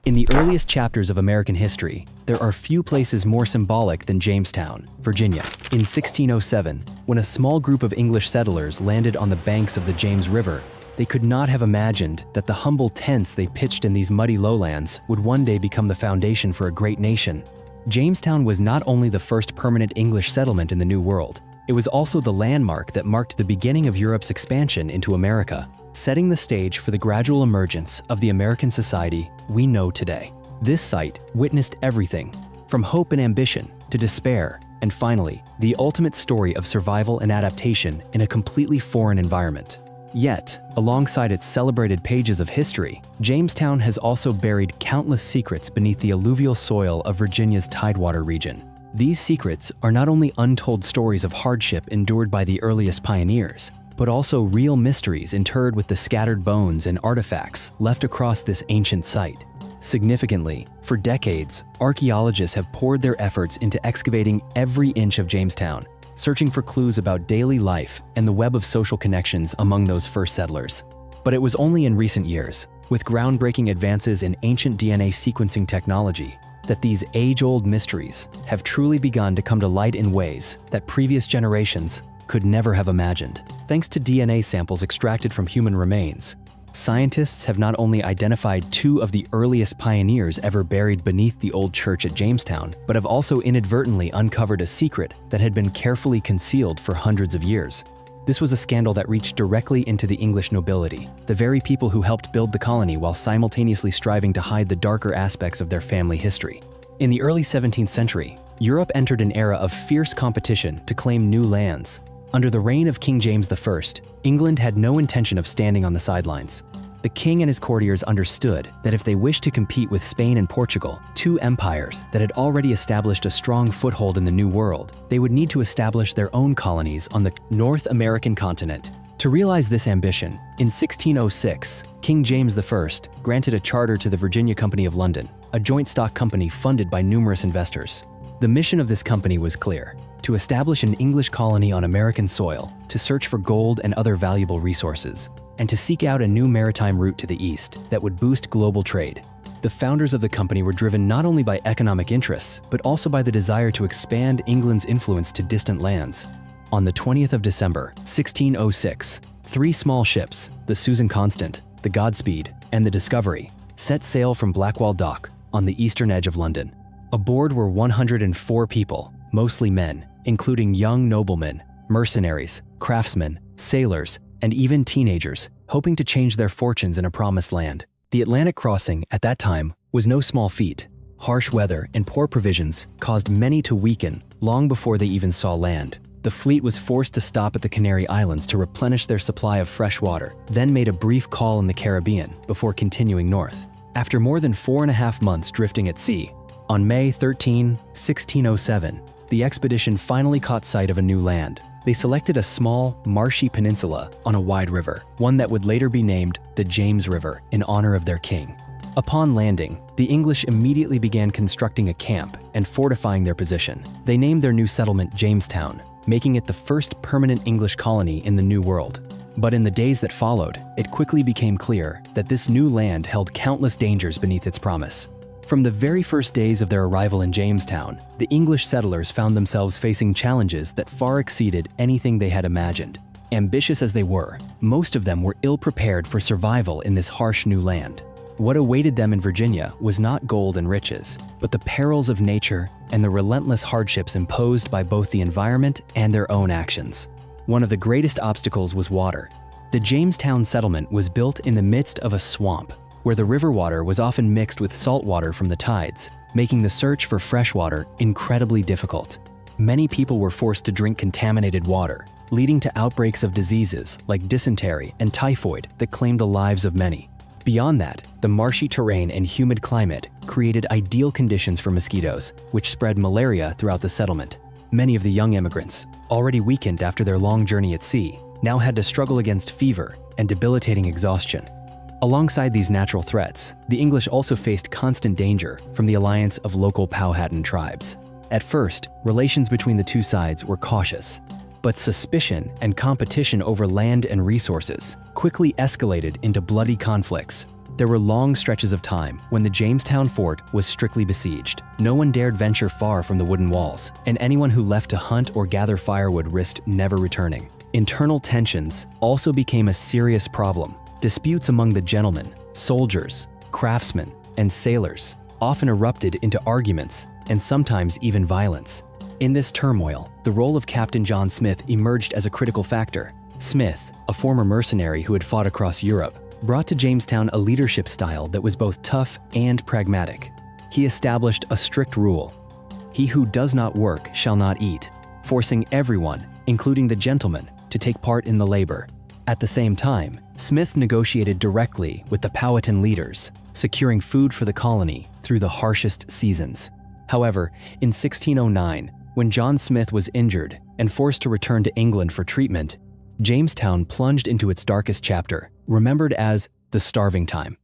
In the earliest chapters of American history, there are few places more symbolic than Jamestown, Virginia. In 1607, when a small group of English settlers landed on the banks of the James River, they could not have imagined that the humble tents they pitched in these muddy lowlands would one day become the foundation for a great nation. Jamestown was not only the first permanent English settlement in the New World, it was also the landmark that marked the beginning of Europe's expansion into America, setting the stage for the gradual emergence of the American society we know today. This site witnessed everything, from hope and ambition to despair, and finally, the ultimate story of survival and adaptation in a completely foreign environment. Yet, alongside its celebrated pages of history, Jamestown has also buried countless secrets beneath the alluvial soil of Virginia's Tidewater region. These secrets are not only untold stories of hardship endured by the earliest pioneers, but also real mysteries interred with the scattered bones and artifacts left across this ancient site. Significantly, for decades, archaeologists have poured their efforts into excavating every inch of Jamestown, searching for clues about daily life and the web of social connections among those first settlers. But it was only in recent years, with groundbreaking advances in ancient DNA sequencing technology, that these age-old mysteries have truly begun to come to light in ways that previous generations could never have imagined. Thanks to DNA samples extracted from human remains, scientists have not only identified two of the earliest pioneers ever buried beneath the old church at Jamestown, but have also inadvertently uncovered a secret that had been carefully concealed for hundreds of years. This was a scandal that reached directly into the English nobility, the very people who helped build the colony while simultaneously striving to hide the darker aspects of their family history. In the early 17th century, Europe entered an era of fierce competition to claim new lands. Under the reign of King James I, England had no intention of standing on the sidelines. The king and his courtiers understood that if they wished to compete with Spain and Portugal, two empires that had already established a strong foothold in the New World, they would need to establish their own colonies on the North American continent. To realize this ambition, in 1606, King James I granted a charter to the Virginia Company of London, a joint stock company funded by numerous investors. The mission of this company was clear: to establish an English colony on American soil, to search for gold and other valuable resources, and to seek out a new maritime route to the east that would boost global trade. The founders of the company were driven not only by economic interests, but also by the desire to expand England's influence to distant lands. On the 20th of December, 1606, three small ships, the Susan Constant, the Godspeed, and the Discovery, set sail from Blackwall Dock on the eastern edge of London. Aboard were 104 people, mostly men, including young noblemen, mercenaries, craftsmen, sailors, and even teenagers, hoping to change their fortunes in a promised land. The Atlantic crossing, at that time, was no small feat. Harsh weather and poor provisions caused many to weaken long before they even saw land. The fleet was forced to stop at the Canary Islands to replenish their supply of fresh water, then made a brief call in the Caribbean before continuing north. After more than 4.5 months drifting at sea, on May 13, 1607, the expedition finally caught sight of a new land. They selected a small, marshy peninsula on a wide river, one that would later be named the James River in honor of their king. Upon landing, the English immediately began constructing a camp and fortifying their position. They named their new settlement Jamestown, making it the first permanent English colony in the New World. But in the days that followed, it quickly became clear that this new land held countless dangers beneath its promise. From the very first days of their arrival in Jamestown, the English settlers found themselves facing challenges that far exceeded anything they had imagined. Ambitious as they were, most of them were ill-prepared for survival in this harsh new land. What awaited them in Virginia was not gold and riches, but the perils of nature and the relentless hardships imposed by both the environment and their own actions. One of the greatest obstacles was water. The Jamestown settlement was built in the midst of a swamp, where the river water was often mixed with salt water from the tides, making the search for fresh water incredibly difficult. Many people were forced to drink contaminated water, leading to outbreaks of diseases like dysentery and typhoid that claimed the lives of many. Beyond that, the marshy terrain and humid climate created ideal conditions for mosquitoes, which spread malaria throughout the settlement. Many of the young immigrants, already weakened after their long journey at sea, now had to struggle against fever and debilitating exhaustion. Alongside these natural threats, the English also faced constant danger from the alliance of local Powhatan tribes. At first, relations between the two sides were cautious, but suspicion and competition over land and resources quickly escalated into bloody conflicts. There were long stretches of time when the Jamestown fort was strictly besieged. No one dared venture far from the wooden walls, and anyone who left to hunt or gather firewood risked never returning. Internal tensions also became a serious problem. Disputes among the gentlemen, soldiers, craftsmen, and sailors often erupted into arguments and sometimes even violence. In this turmoil, the role of Captain John Smith emerged as a critical factor. Smith, a former mercenary who had fought across Europe, brought to Jamestown a leadership style that was both tough and pragmatic. He established a strict rule: "He who does not work shall not eat," forcing everyone, including the gentlemen, to take part in the labor. At the same time, Smith negotiated directly with the Powhatan leaders, securing food for the colony through the harshest seasons. However, in 1609, when John Smith was injured and forced to return to England for treatment, Jamestown plunged into its darkest chapter, remembered as the Starving Time.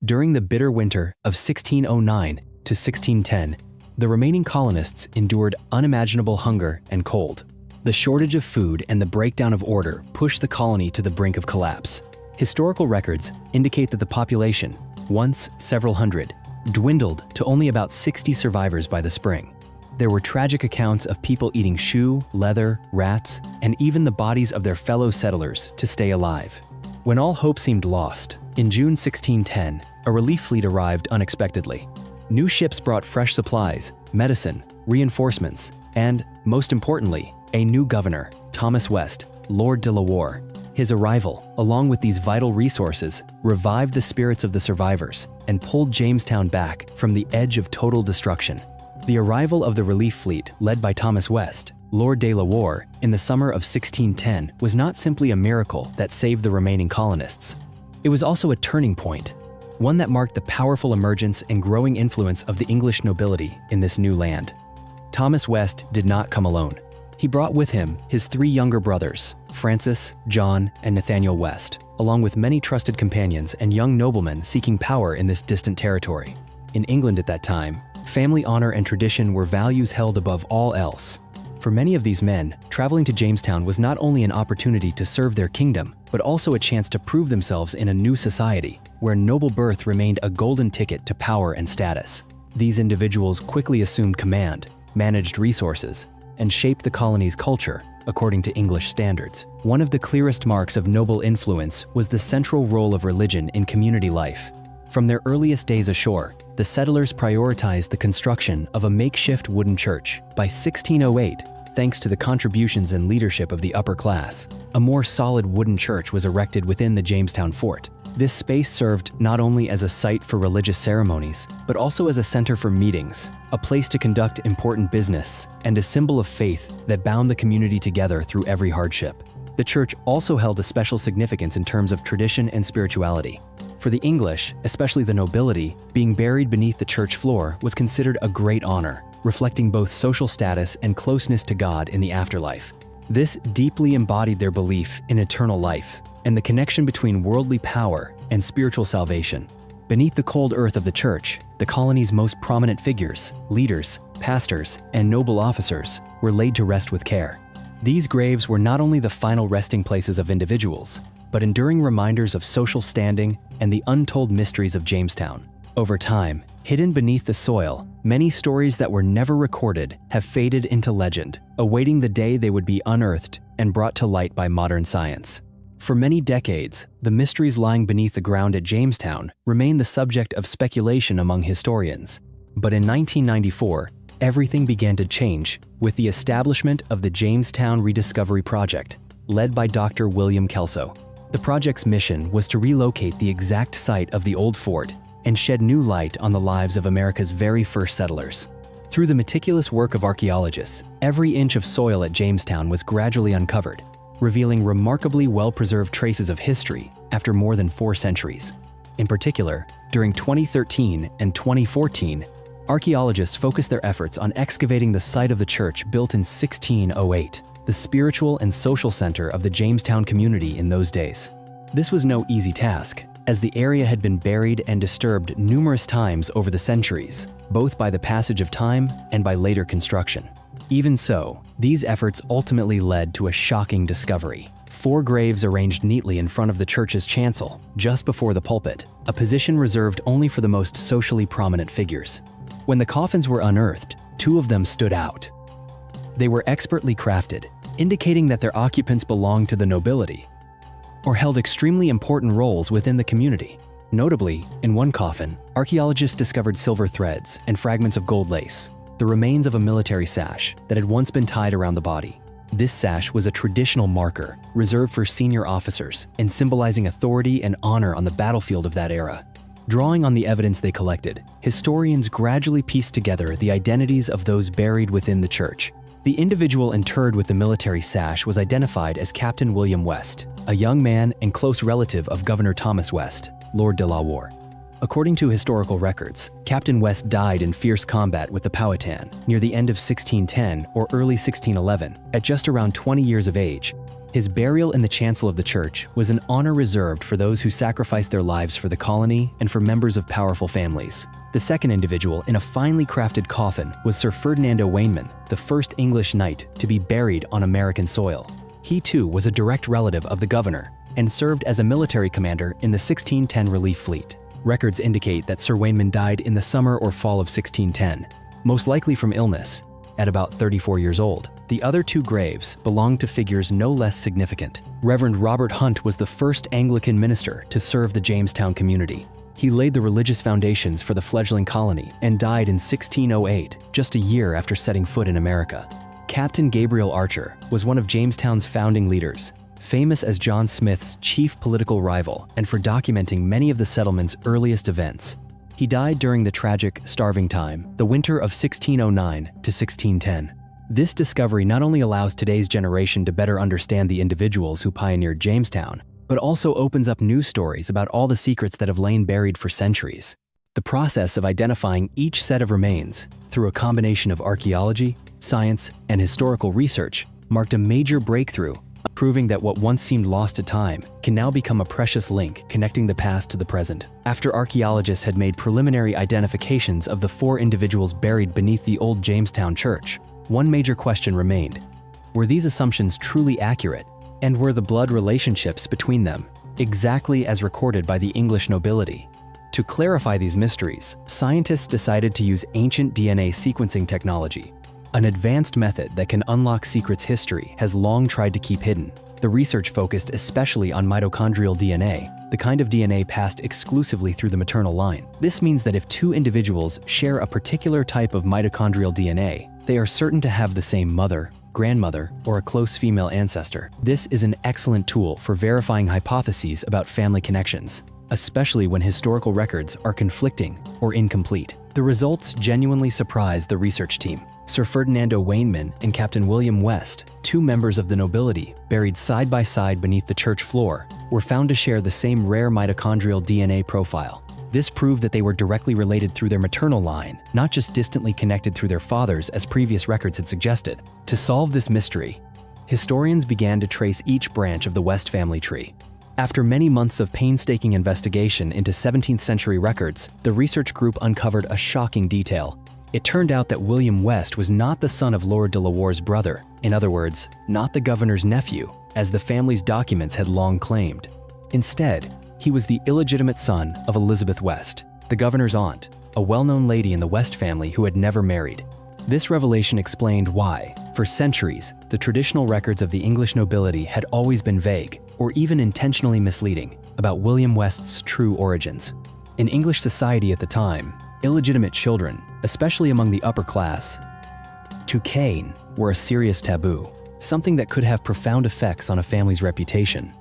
During the bitter winter of 1609 to 1610, the remaining colonists endured unimaginable hunger and cold. The shortage of food and the breakdown of order pushed the colony to the brink of collapse. Historical records indicate that the population, once several hundred, dwindled to only about 60 survivors by the spring. There were tragic accounts of people eating shoe, leather, rats, and even the bodies of their fellow settlers to stay alive. When all hope seemed lost, in June 1610, a relief fleet arrived unexpectedly. New ships brought fresh supplies, medicine, reinforcements, and, most importantly, a new governor, Thomas West, Lord de la Warr. His arrival, along with these vital resources, revived the spirits of the survivors and pulled Jamestown back from the edge of total destruction. The arrival of the relief fleet, led by Thomas West, Lord de la Warr, in the summer of 1610 was not simply a miracle that saved the remaining colonists. It was also a turning point, one that marked the powerful emergence and growing influence of the English nobility in this new land. Thomas West did not come alone. He brought with him his 3 younger brothers, Francis, John, and Nathaniel West, along with many trusted companions and young noblemen seeking power in this distant territory. In England at that time, family honor and tradition were values held above all else. For many of these men, traveling to Jamestown was not only an opportunity to serve their kingdom, but also a chance to prove themselves in a new society, where noble birth remained a golden ticket to power and status. These individuals quickly assumed command, managed resources, and shaped the colony's culture according to English standards. One of the clearest marks of noble influence was the central role of religion in community life. From their earliest days ashore, the settlers prioritized the construction of a makeshift wooden church. By 1608, thanks to the contributions and leadership of the upper class, a more solid wooden church was erected within the Jamestown fort. This space served not only as a site for religious ceremonies, but also as a center for meetings, a place to conduct important business, and a symbol of faith that bound the community together through every hardship. The church also held a special significance in terms of tradition and spirituality. For the English, especially the nobility, being buried beneath the church floor was considered a great honor, reflecting both social status and closeness to God in the afterlife. This deeply embodied their belief in eternal life and the connection between worldly power and spiritual salvation. Beneath the cold earth of the church, the colony's most prominent figures, leaders, pastors, and noble officers were laid to rest with care. These graves were not only the final resting places of individuals, but enduring reminders of social standing and the untold mysteries of Jamestown. Over time, hidden beneath the soil, many stories that were never recorded have faded into legend, awaiting the day they would be unearthed and brought to light by modern science. For many decades, the mysteries lying beneath the ground at Jamestown remain the subject of speculation among historians. But in 1994, everything began to change with the establishment of the Jamestown Rediscovery Project, led by Dr. William Kelso. The project's mission was to relocate the exact site of the old fort and shed new light on the lives of America's very first settlers. Through the meticulous work of archaeologists, every inch of soil at Jamestown was gradually uncovered, revealing remarkably well-preserved traces of history after more than 4 centuries. In particular, during 2013 and 2014, archaeologists focused their efforts on excavating the site of the church built in 1608, the spiritual and social center of the Jamestown community in those days. This was no easy task, as the area had been buried and disturbed numerous times over the centuries, both by the passage of time and by later construction. Even so, these efforts ultimately led to a shocking discovery. 4 graves arranged neatly in front of the church's chancel, just before the pulpit, a position reserved only for the most socially prominent figures. When the coffins were unearthed, 2 of them stood out. They were expertly crafted, indicating that their occupants belonged to the nobility or held extremely important roles within the community. Notably, in one coffin, archaeologists discovered silver threads and fragments of gold lace, the remains of a military sash that had once been tied around the body. This sash was a traditional marker reserved for senior officers and symbolizing authority and honor on the battlefield of that era. Drawing on the evidence they collected, historians gradually pieced together the identities of those buried within the church. The individual interred with the military sash was identified as Captain William West, a young man and close relative of Governor Thomas West, Lord de la Warr. According to historical records, Captain West died in fierce combat with the Powhatan near the end of 1610 or early 1611, at just around 20 years of age. His burial in the chancel of the church was an honor reserved for those who sacrificed their lives for the colony and for members of powerful families. The second individual in a finely crafted coffin was Sir Ferdinando Wainman, the first English knight to be buried on American soil. He too was a direct relative of the governor and served as a military commander in the 1610 relief fleet. Records indicate that Sir Wainman died in the summer or fall of 1610, most likely from illness, at about 34 years old. The other 2 graves belonged to figures no less significant. Reverend Robert Hunt was the first Anglican minister to serve the Jamestown community. He laid the religious foundations for the fledgling colony and died in 1608, just a year after setting foot in America. Captain Gabriel Archer was one of Jamestown's founding leaders, famous as John Smith's chief political rival and for documenting many of the settlement's earliest events. He died during the tragic starving time, the winter of 1609 to 1610. This discovery not only allows today's generation to better understand the individuals who pioneered Jamestown, but also opens up new stories about all the secrets that have lain buried for centuries. The process of identifying each set of remains through a combination of archaeology, science, and historical research marked a major breakthrough, proving that what once seemed lost to time can now become a precious link connecting the past to the present. After archaeologists had made preliminary identifications of the 4 individuals buried beneath the old Jamestown church, one major question remained. Were these assumptions truly accurate? And were the blood relationships between them exactly as recorded by the English nobility? To clarify these mysteries, scientists decided to use ancient DNA sequencing technology. An advanced method that can unlock secrets history has long tried to keep hidden. The research focused especially on mitochondrial DNA, the kind of DNA passed exclusively through the maternal line. This means that if 2 individuals share a particular type of mitochondrial DNA, they are certain to have the same mother, grandmother, or a close female ancestor. This is an excellent tool for verifying hypotheses about family connections, especially when historical records are conflicting or incomplete. The results genuinely surprised the research team. Sir Ferdinando Wainman and Captain William West, 2 members of the nobility buried side by side beneath the church floor, were found to share the same rare mitochondrial DNA profile. This proved that they were directly related through their maternal line, not just distantly connected through their fathers as previous records had suggested. To solve this mystery, historians began to trace each branch of the West family tree. After many months of painstaking investigation into 17th century records, the research group uncovered a shocking detail. It turned out that William West was not the son of Lord de la Warr's brother, in other words, not the governor's nephew, as the family's documents had long claimed. Instead, he was the illegitimate son of Elizabeth West, the governor's aunt, a well-known lady in the West family who had never married. This revelation explained why, for centuries, the traditional records of the English nobility had always been vague, or even intentionally misleading, about William West's true origins. In English society at the time, illegitimate children, especially among the upper class, to Cain, were a serious taboo, something that could have profound effects on a family's reputation,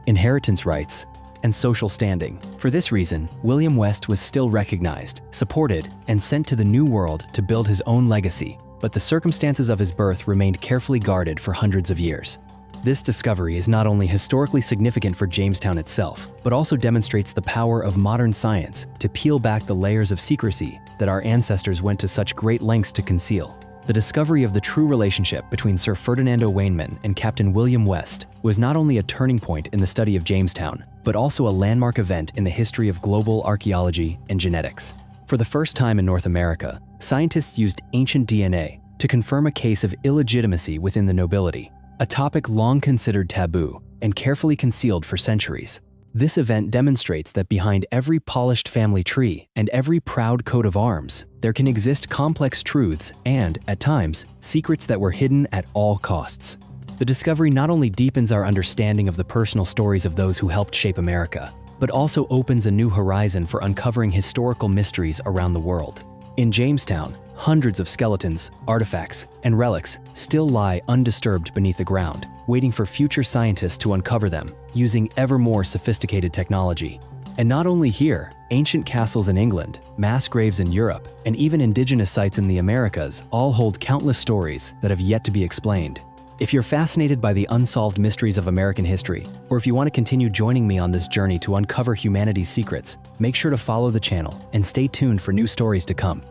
inheritance rights, and social standing. For this reason, William West was still recognized, supported, and sent to the New World to build his own legacy, but the circumstances of his birth remained carefully guarded for hundreds of years. This discovery is not only historically significant for Jamestown itself, but also demonstrates the power of modern science to peel back the layers of secrecy that our ancestors went to such great lengths to conceal. The discovery of the true relationship between Sir Ferdinando Wainman and Captain William West was not only a turning point in the study of Jamestown, but also a landmark event in the history of global archaeology and genetics. For the first time in North America, scientists used ancient DNA to confirm a case of illegitimacy within the nobility. a topic long considered taboo and carefully concealed for centuries. This event demonstrates that behind every polished family tree and every proud coat of arms, there can exist complex truths and, at times, secrets that were hidden at all costs. The discovery not only deepens our understanding of the personal stories of those who helped shape America, but also opens a new horizon for uncovering historical mysteries around the world. In Jamestown, hundreds of skeletons, artifacts, and relics still lie undisturbed beneath the ground, waiting for future scientists to uncover them, using ever more sophisticated technology. And not only here, ancient castles in England, mass graves in Europe, and even indigenous sites in the Americas all hold countless stories that have yet to be explained. If you're fascinated by the unsolved mysteries of American history, or if you want to continue joining me on this journey to uncover humanity's secrets, make sure to follow the channel and stay tuned for new stories to come.